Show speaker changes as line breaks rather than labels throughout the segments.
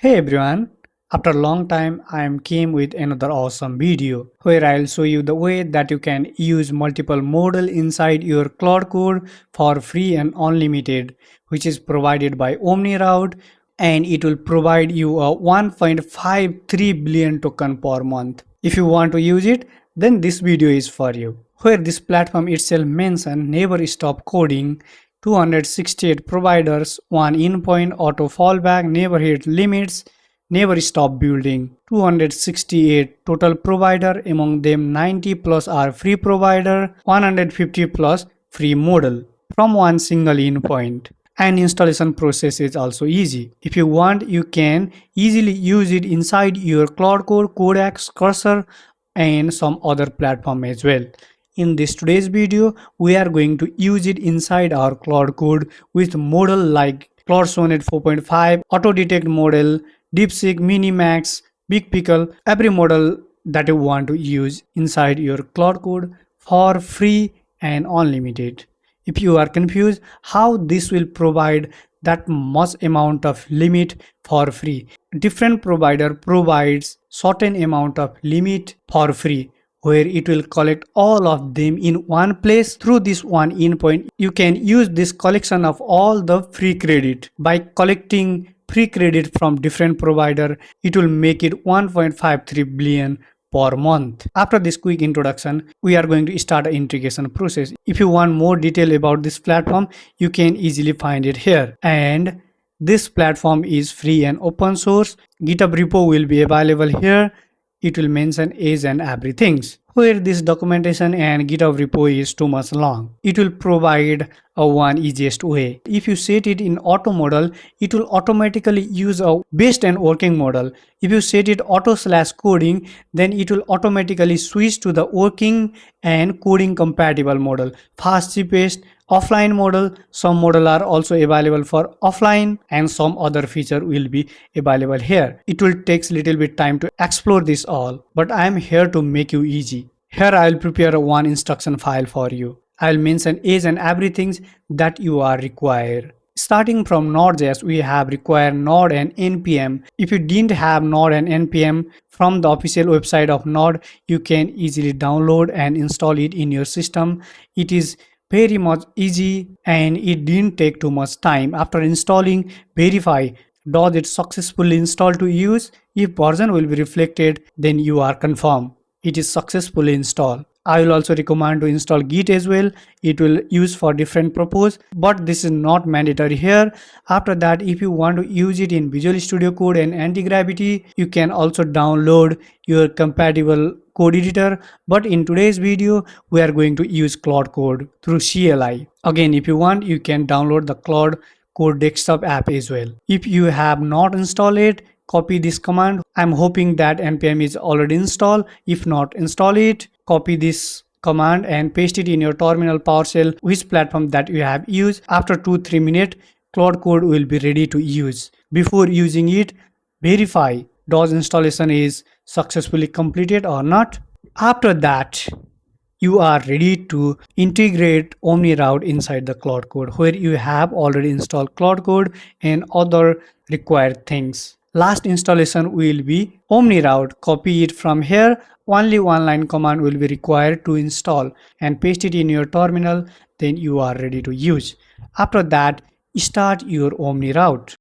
Hey everyone, after a long time I am came with another awesome video where I'll show you the way that you can use multiple model inside your Claude Code for free and unlimited, which is provided by Omni Route, and it will provide you a 1.53 billion token per month. If you want to use it, then this video is for you. Where this platform itself mentions never stop coding, 268 providers, 1 endpoint, auto fallback, never hit limits, never stop building. 268 total provider, among them 90 plus are free provider, 150 plus free model from one single endpoint. And installation process is also easy. If you want, you can easily use it inside your Claude Code, Codex, Cursor, and some other platform as well. In this today's video, we are going to use it inside our Claude Code with model like Claude Sonnet 4.5, Auto Detect model, DeepSeek, Minimax, Big Pickle, every model that you want to use inside your Claude Code for free and unlimited. If you are confused how this will provide that much amount of limit for free, different provider provides certain amount of limit for free, where it will collect all of them in one place through this one endpoint. You can use this collection of all the free credit. By collecting free credit from different provider, it will make it 1.53 billion per month. After this quick introduction, we are going to start the integration process. If you want more detail about this platform, you can easily find it here. And this platform is free and open source. GitHub repo will be available here. It will mention age and everything. Where this documentation and GitHub repo is too much long, it will provide a one easiest way. If you set it in auto model, it will automatically use a best and working model. If you set it auto/coding, then it will automatically switch to the working and coding compatible model. Fast, cheapest, offline model. Some model are also available for offline, and some other feature will be available here. It will take little bit time to explore this all, but I am here to make you easy. Here I will prepare one instruction file for you. I will mention age and everything that you are required. Starting from Node.js, we have required Node and npm. If you didn't have Node and npm from the official website of Node, you can easily download and install it in your system. It is very much easy and it didn't take too much time. After installing, verify does it successfully install to use. If version will be reflected, then you are confirmed it is successfully installed. I will also recommend to install Git as well. It will use for different purpose, but this is not mandatory here. After that, if you want to use it in Visual Studio Code and Anti-Gravity, you can also download your compatible code editor. But in today's video, we are going to use Claude Code through CLI. Again, if you want, you can download the Claude Code desktop app as well. If you have not installed it, copy this command. I'm hoping that npm is already installed. If not, install it. Copy this command and paste it in your terminal PowerShell, which platform that you have used. After 2-3 minutes, Claude Code will be ready to use. Before using it, verify does installation is successfully completed or not. After that, you are ready to integrate Omni Route inside the Claude Code, where you have already installed Claude Code and other required things. Last installation will be Omni Route. Copy it from here. Only one line command will be required to install and paste it in your terminal. Then you are ready to use. After that, start your Omni Route.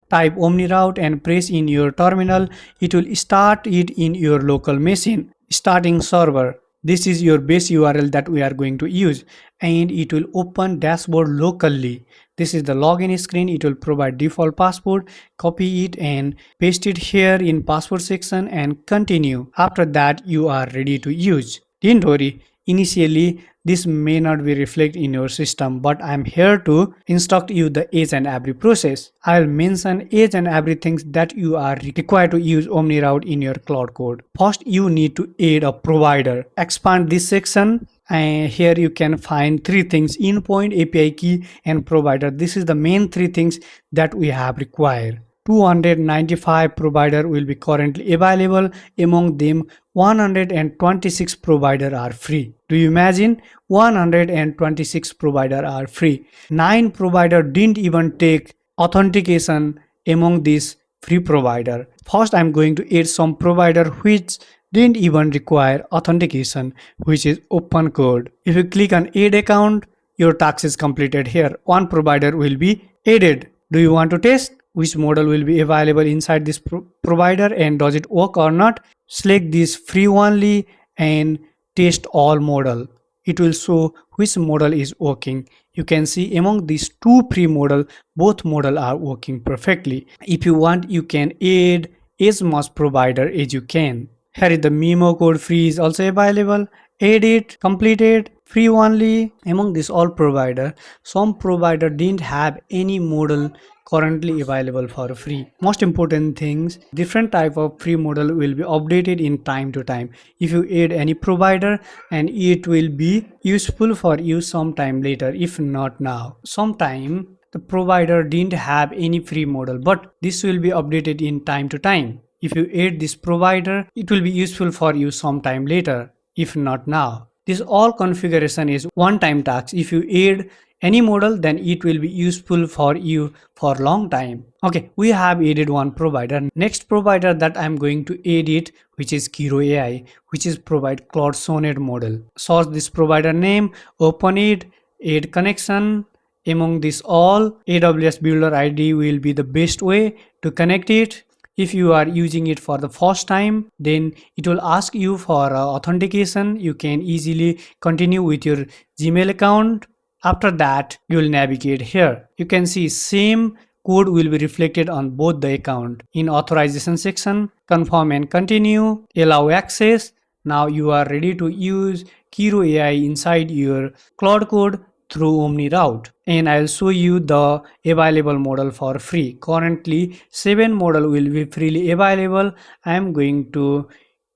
Type Omni Route and press in your terminal. It will start it in your local machine. Starting server. This is your base URL that we are going to use, and it will open dashboard locally. This is the login screen. It will provide default password. Copy it and paste it here in password section and continue. After that, you are ready to use. Don't worry, initially this may not be reflected in your system, but I'm here to instruct you the age and every process. I'll mention age and everything that you are required to use Omni Route in your Claude Code. First, you need to add a provider. Expand this section. And here you can find three things: endpoint, API key, and provider. This is the main three things that we have required. 295 provider will be currently available. Among them, 126 provider are free. Do you imagine? 126 provider are free. 9 provider didn't even take authentication among these free provider. First, I'm going to add some provider which didn't even require authentication, which is Open Code. If you click on add account, your task is completed here. One provider will be added. Do you want to test which model will be available inside this provider and does it work or not? Select this free only and test all model. It will show which model is working. You can see among these two free model, both model are working perfectly. If you want, you can add as much provider as you can. Here is the memo code free is also available. Add it, complete it, free only. Among this all provider, some provider didn't have any model currently available for free. Most important things, different type of free model will be updated in time to time. If you add any provider, and it will be useful for you sometime later, if not now. Sometime the provider didn't have any free model, but this will be updated in time to time. If you add this provider, it will be useful for you sometime later, if not now. This all configuration is one-time task. If you add any model, then it will be useful for you for long time. Okay, we have added one provider. Next provider that I'm going to add it, which is Kiro AI, which is provide Claude Sonnet model. Search this provider name, open it, add connection. Among this all, AWS Builder ID will be the best way to connect it. If you are using it for the first time, then it will ask you for authentication. You can easily continue with your Gmail account. After that, you will navigate here. You can see same code will be reflected on both the account. In authorization section, confirm and continue, allow access. Now you are ready to use Kiro AI inside your Claude Code through Omni Route, and I'll show you the available model for free. Currently 7 model will be freely available. I'm going to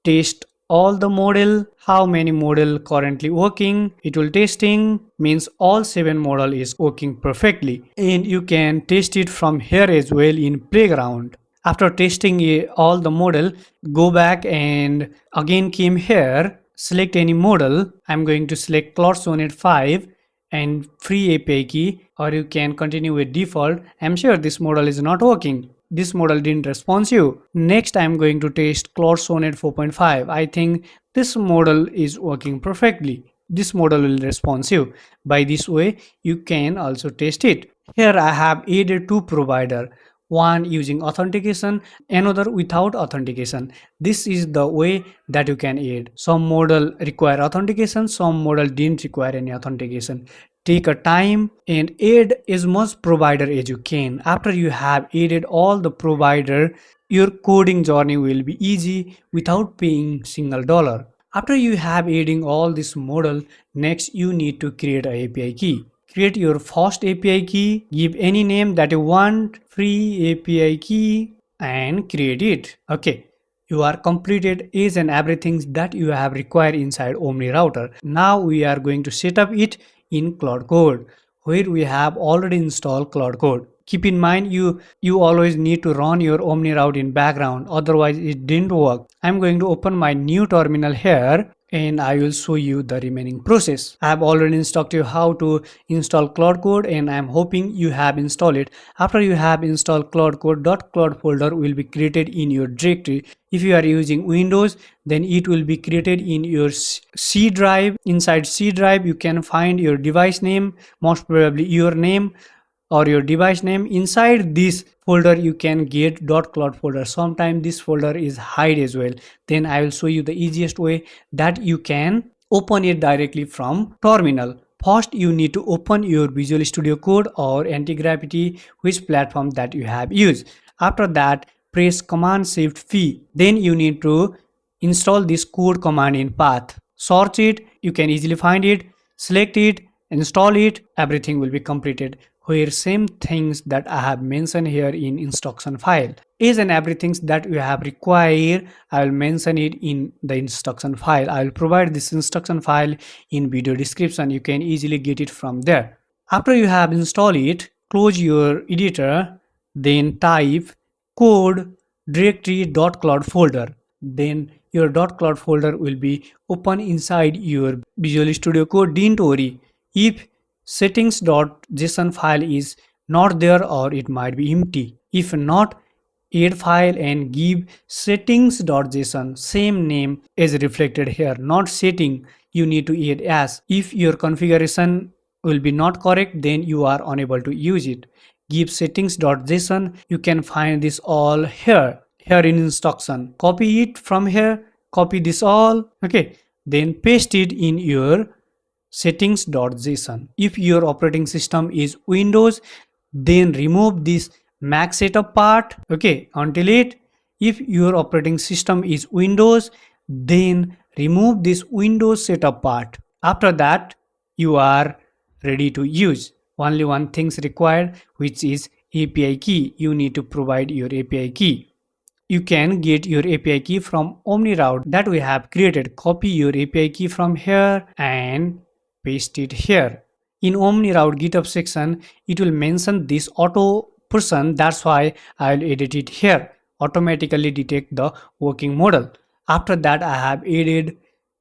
test all the model. How many model currently working? It will testing means all 7 model is working perfectly, and you can test it from here as well in playground. After testing all the model, go back and again came here, select any model. I'm going to select Claude Sonnet 5 and free API key, or you can continue with default. I'm sure this model is not working. This model didn't respond you. Next, I'm going to test Claude Sonnet 4.5. I think this model is working perfectly. This model will respond you. By this way, you can also test it. Here I have added two provider. One using authentication, another without authentication. This is the way that you can add. Some model require authentication, some model didn't require any authentication. Take a time and add as much provider as you can. After you have added all the provider, your coding journey will be easy without paying single dollar. After you have adding all this model, next you need to create a API key. Create your first API key, give any name that you want, free API key, and create it. Okay, you are completed is and everything that you have required inside Omni Router. Now we are going to set up it in Claude Code, where we have already installed Claude Code. Keep in mind you always need to run your Omni Route in background, otherwise it didn't work. I'm going to open my new terminal here, and I will show you the remaining process. I have already instructed you how to install Claude Code, and I am hoping you have installed it. After you have installed Claude Code, .claude folder will be created in your directory. If you are using Windows, then it will be created in your C drive. Inside C drive, you can find your device name, most probably your name or your device name. Inside this folder you can get .claude folder. Sometimes this folder is hide as well. Then I will show you the easiest way that you can open it directly from terminal. First you need to open your Visual Studio Code or Anti-Gravity, which platform that you have used. After that, press Command Shift V. Then you need to install this code command in path. Search it, you can easily find it, select it, install it, everything will be completed. Where same things that I have mentioned here in instruction file. Is and everything that you have required, I will mention it in the instruction file. I will provide this instruction file in video description. You can easily get it from there. After you have installed it, close your editor, then type code directory .cloud folder. Then your .cloud folder will be open inside your Visual Studio Code. Don't worry if settings.json file is not there, or it might be empty. If not, add file and give settings.json same name as reflected here, not setting. You need to add as. If your configuration will be not correct, then you are unable to use it. Give settings.json. You can find this all here in instruction. Copy it from here, copy this all, okay, then paste it in your settings.json. If your operating system is Windows, then remove this Mac setup part, okay, until it. If your operating system is Windows, then remove this Windows setup part. After that, you are ready to use. Only one thing's required, which is API key. You need to provide your API key. You can get your API key from Omni Route that we have created. Copy your API key from here and paste it here. In Omni Route GitHub section, it will mention this auto person. That's why I'll edit it here. Automatically detect the working model. After that, I have added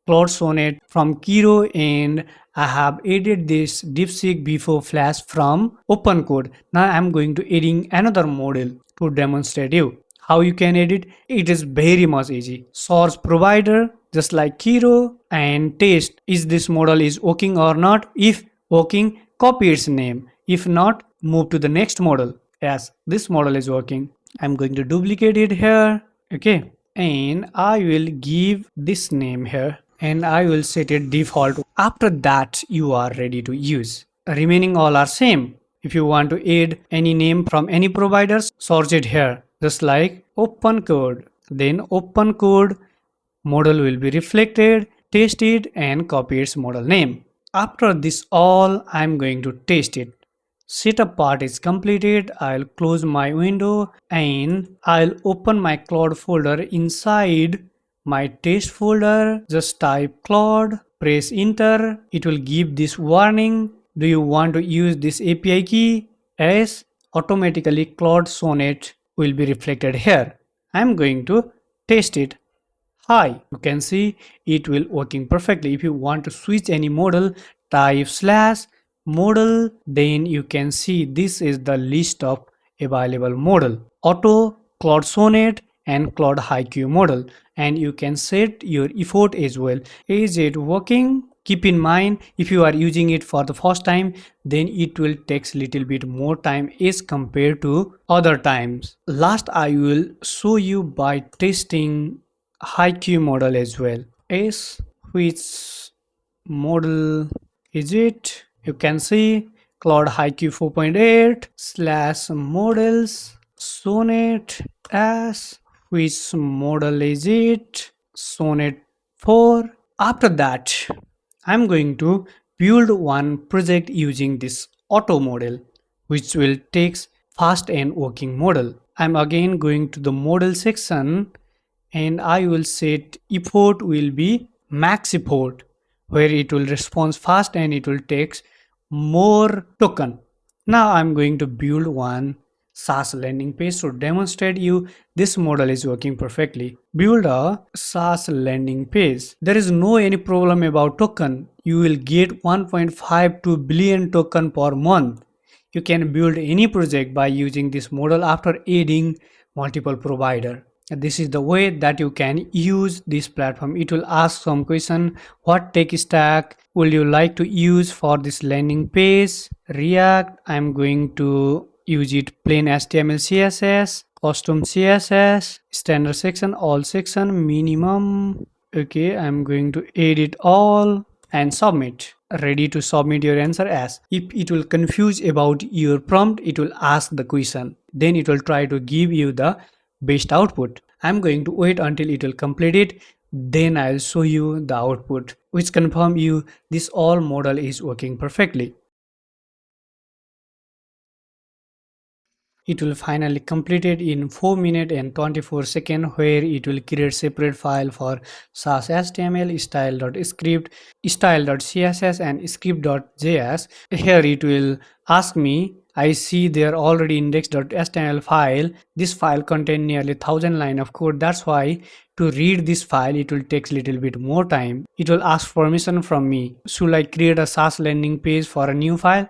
Claude Sonnet from Kiro, and I have added this DeepSeek before Flash from Open Code. Now I'm going to adding another model to demonstrate you how you can edit. It is very much easy. Source provider just like Kiro and test is this model is working or not. If working, copy its name. If not, move to the next model. Yes, this model is working. I'm going to duplicate it here, okay, and I will give this name here and I will set it default. After that, you are ready to use. Remaining all are same. If you want to add any name from any providers, search it here, just like Open Code. Then Open Code model will be reflected, test it and copy its model name. After this all, I'm going to test it. Setup part is completed. I'll close my window and I'll open my Claude folder. Inside my test folder, just type Claude, press enter. It will give this warning. Do you want to use this API key? Yes, automatically Claude Sonnet will be reflected here. I'm going to test it. Hi, you can see it will working perfectly. If you want to switch any model, type slash model, then you can see this is the list of available model: auto, Claude Sonnet and Claude HiQ model, and you can set your effort as well. Is it working? Keep in mind, if you are using it for the first time, then it will take little bit more time as compared to other times. Last, I will show you by testing HiQ model as well. Is which model is it? You can see Claude HiQ 4.8 slash models Sonnet as which model is it? Sonnet 4. After that, I'm going to build one project using this auto model, which will take fast and working model. I'm again going to the model section and I will set effort will be max effort, where it will respond fast and it will take more token. Now I'm going to build one SaaS landing page to demonstrate you this model is working perfectly. Build a SaaS landing page. There is no any problem about token. You will get 1.52 billion token per month. You can build any project by using this model after adding multiple provider. This is the way that you can use this platform. It will ask some question: what tech stack would you like to use for this landing page? React. I'm going to use it plain HTML CSS, custom CSS, standard section, all section, minimum. Okay, I'm going to edit all and submit. Ready to submit your answer as. If it will confuse about your prompt, it will ask the question. Then it will try to give you the best output. I'm going to wait until it will complete it. Then I'll show you the output, which confirm you this all model is working perfectly. It will finally complete it in 4 minutes and 24 seconds, where it will create separate file for SaaS HTML, style.script, style.css and script.js. Here it will ask me I see their already index.html file. This file contains nearly 1000 lines of code. That's why to read this file it will take little bit more time. It will ask permission from me. Should I create a SaaS landing page for a new file?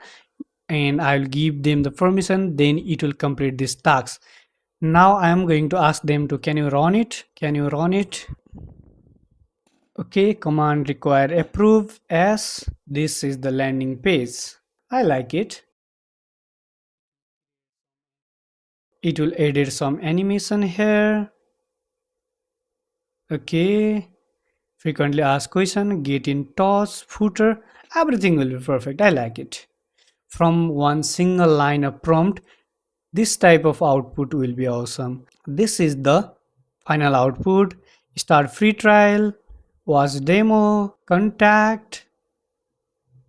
And I'll give them the permission, then it will complete this task. Now I am going to ask them to, can you run it? Can you run it? Okay, command require approve as this is the landing page. I like it. It will edit some animation here. Okay, frequently asked question, get in touch, footer, everything will be perfect. I like it. From one single line of prompt, this type of output will be awesome. This is the final output. Start free trial, watch demo, contact,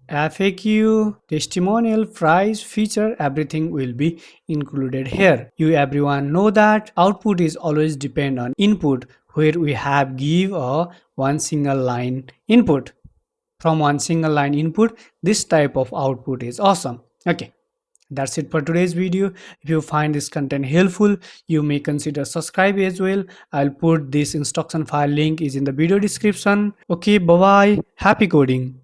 FAQ, testimonial, price, feature, everything will be included here. You everyone know that output is always depend on input, where we have give a one single line input. From one single line input, this type of output is awesome. Okay, that's it for today's video. If you find this content helpful, you may consider subscribe as well. I'll put this instruction file link is in the video description. Okay, bye bye, happy coding.